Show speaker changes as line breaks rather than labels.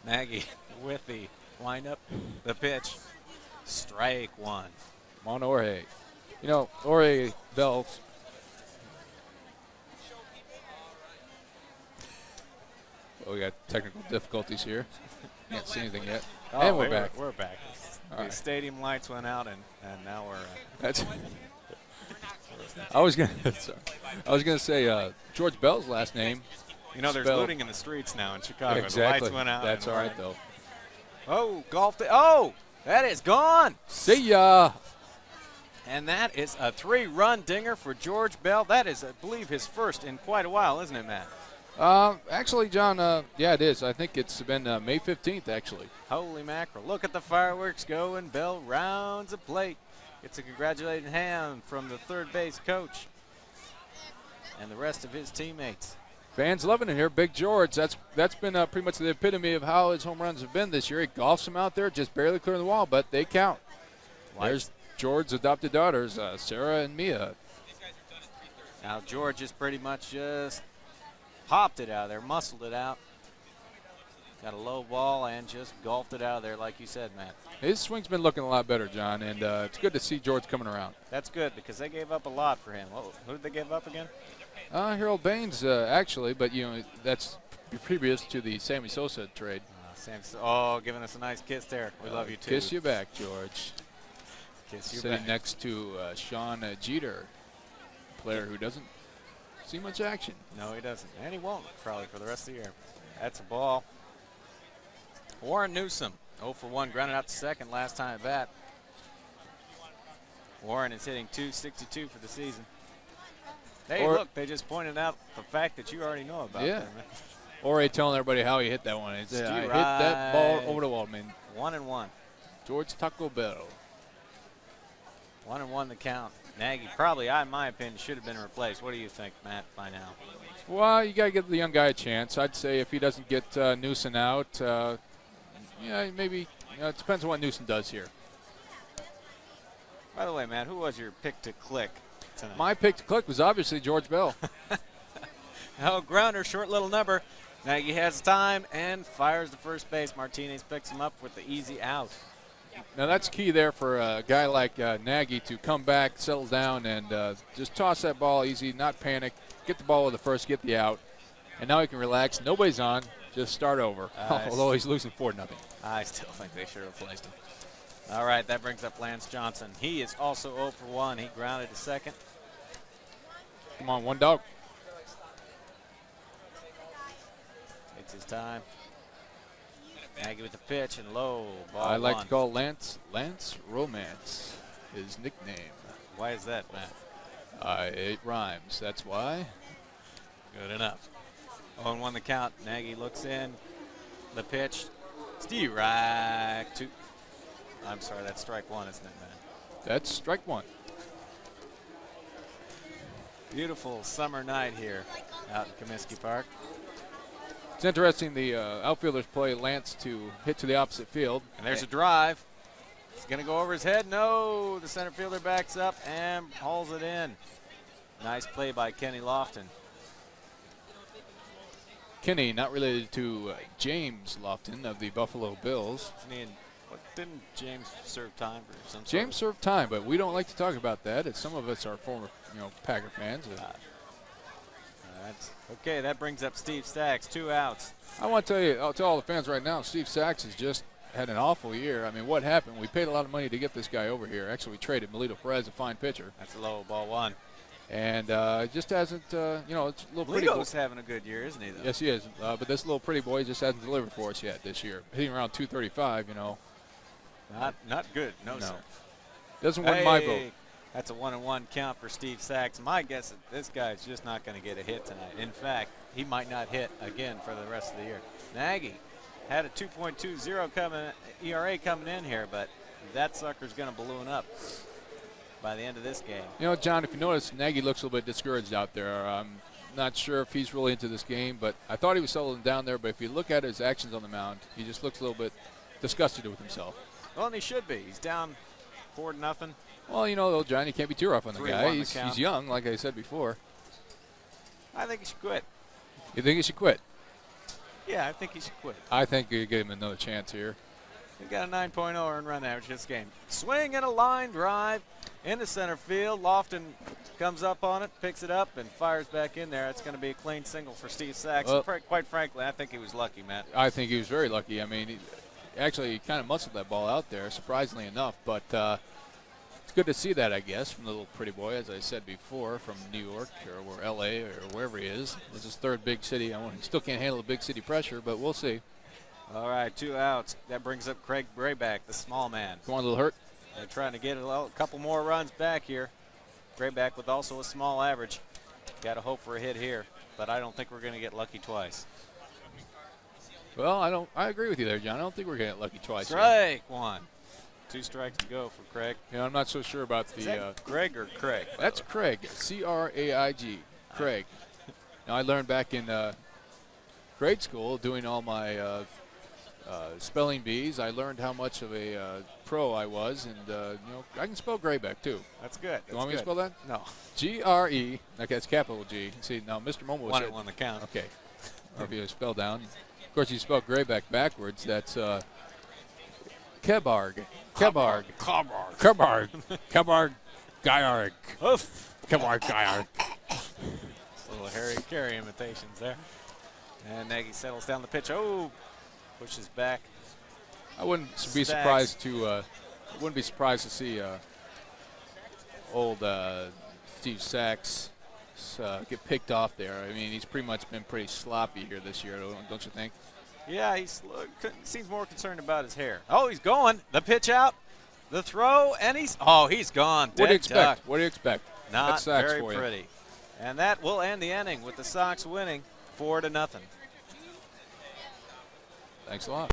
Nagy with the windup, the pitch, strike one.
Come on, Jorge. You know, Jorge Bells. Oh, we got technical difficulties here. Can't see anything yet. And we're back.
We're back. The
right.
stadium lights went out, and now we're.
That's. I was gonna say George Bell's last name.
You know, there's
spelled-
looting in the streets now in Chicago.
Exactly.
The lights went out.
That's
and
all right though.
Oh, golfed it. Oh, that is gone.
See ya.
And that is a 3-run dinger for George Bell. That is, I believe, his first in quite a while, isn't it, Matt?
Actually, John, yeah, it is. I think it's been May 15th, actually.
Holy mackerel. Look at the fireworks going. Bell rounds the plate. It's a congratulating hand from the third base coach and the rest of his teammates.
Fans loving it here. Big George, that's been pretty much the epitome of how his home runs have been this year. He golfs them out there, just barely clearing the wall, but they count. There's George's adopted daughters, Sarah and Mia.
Now George has pretty much just popped it out of there, muscled it out. Got a low ball and just golfed it out of there, like you said, Matt.
His swing's been looking a lot better, John, and it's good to see George coming around.
That's good because they gave up a lot for him. Who did they give up again?
Harold Baines, actually, but you know that's previous to the Sammy Sosa trade.
Giving us a nice kiss there. We love you too.
Kiss you back, George.
Kiss you
Sitting
back.
next to Sean Jeter, player who doesn't see much action.
No, he doesn't, and he won't probably for the rest of the year. That's a ball. Warren Newsom, 0 for 1, grounded out to second last time at bat. Warren is hitting .262 for the season. Hey, look, they just pointed out the fact that you already know about.
Yeah.
There, man.
Or telling everybody how he hit that one. He said, I hit that ball over the wall, man.
1-1.
George Taco Bell.
1-1 the count. Nagy probably, in my opinion, should have been replaced. What do you think, Matt, by now?
Well, you got to give the young guy a chance. I'd say if he doesn't get Newsom out, yeah, maybe. It depends on what Newsom does here.
By the way, Matt, who was your pick to click tonight?
My pick to click was obviously George Bell.
Grounder, short little number. Nagy has time and fires the first base. Martinez picks him up with the easy out.
Now that's key there for a guy like Nagy to come back, settle down, and just toss that ball easy, not panic, get the ball with the first, get the out, and now he can relax. Nobody's on, just start over. Although he's losing 4-0.
I still think they should have replaced him. All right, that brings up Lance Johnson. He is also 0 for 1. He grounded to second.
Come on, one dog.
Takes his time. Nagy with the pitch and low ball.
I like
one.
to call Lance Romance, his nickname.
Why is that, Matt?
It rhymes, that's why.
Good enough. 0-1 the count. Nagy looks in. The pitch. Steve right to. I'm sorry, that's strike one, isn't it, Matt?
That's strike one.
Beautiful summer night here out in Comiskey Park.
It's interesting the outfielders play Lance to hit to the opposite field.
And there's a drive. It's going to go over his head. No, the center fielder backs up and hauls it in. Nice play by Kenny Lofton.
Kenny, not related to James Lofton of the Buffalo Bills.
Didn't James serve time for some
James served time, but we don't like to talk about that, as some of us are former Packer fans.
Okay, that brings up Steve Sachs, 2 outs.
I want to tell you, I'll tell all the fans right now, Steve Sachs has just had an awful year. I mean, what happened? We paid a lot of money to get this guy over here. Actually, we traded Melito Perez, a fine pitcher.
That's a low ball one.
And just hasn't, it's a little pretty boy.
Melito's having a good year, isn't he, though?
Yes, he is. But this little pretty boy just hasn't delivered for us yet this year. Hitting around 235,
Not good, no, sir.
Doesn't win my vote.
That's a 1-1 count for Steve Sachs. My guess is this guy's just not going to get a hit tonight. In fact, he might not hit again for the rest of the year. Nagy had a 2.20 ERA coming in here, but that sucker's going to balloon up by the end of this game.
John, if you notice, Nagy looks a little bit discouraged out there. I'm not sure if he's really into this game, but I thought he was settling down there. But if you look at his actions on the mound, he just looks a little bit disgusted with himself.
Well, and he should be. He's down 4-0.
Well, though, John, you can't be too rough on the guy.
He's
young, like I said before.
I think he should quit.
You think he should quit?
Yeah, I think he should quit.
I think you give him another chance here.
He got a 9.0 earned run average this game. Swing and a line drive into center field. Lofton comes up on it, picks it up, and fires back in there. It's going to be a clean single for Steve Sachs.
Well,
Quite frankly, I think he was lucky, Matt.
I think he was very lucky. I mean, he kind of muscled that ball out there, surprisingly enough. But it's good to see that, I guess, from the little pretty boy, as I said before, from New York or L.A. or wherever he is. It's his third big city. He still can't handle the big city pressure, but we'll see.
All right, 2 outs. That brings up Craig Brayback, the small man.
Come on, a little hurt.
They're trying to get a couple more runs back here. Brayback with also a small average. Got to hope for a hit here, but I don't think we're going to get lucky twice.
Well, I agree with you there, John. I don't think we're going to get lucky twice.
Strike one. 2 strikes to go for Craig.
I'm not so sure about
Is
the.
that Greg or Craig?
That's Craig, C-R-A-I-G, Craig. Now, I learned back in grade school doing all my spelling bees. I learned how much of a pro I was, and I can spell Grayback too.
That's good.
You want me to spell that?
No.
G-R-E. Okay, it's capital G. See, now Mr. Momo
One
said.
on the count.
Okay. Or if you spell down. Of course, you spell Grayback backwards. That's Kebarg. Kebarg.
Kebarg.
Kebarg. Kebarg. Guyarg.
Oof.
Kebarg. Guyarg.
Little Harry Carey imitations there. And Nagy settles down the pitch. Oh, pushes back.
I wouldn't be surprised to. Wouldn't be surprised to see old Steve Sachs get picked off there. I mean, he's pretty much been pretty sloppy here this year, don't you think?
Yeah, he seems more concerned about his hair. Oh, he's going. The pitch out, the throw, and he's gone.
What do you
Dead
expect?
duck.
What do you expect?
Not
That's Sachs
very
for you.
pretty. And that will end the inning with the Sox winning 4-0.
Thanks a lot.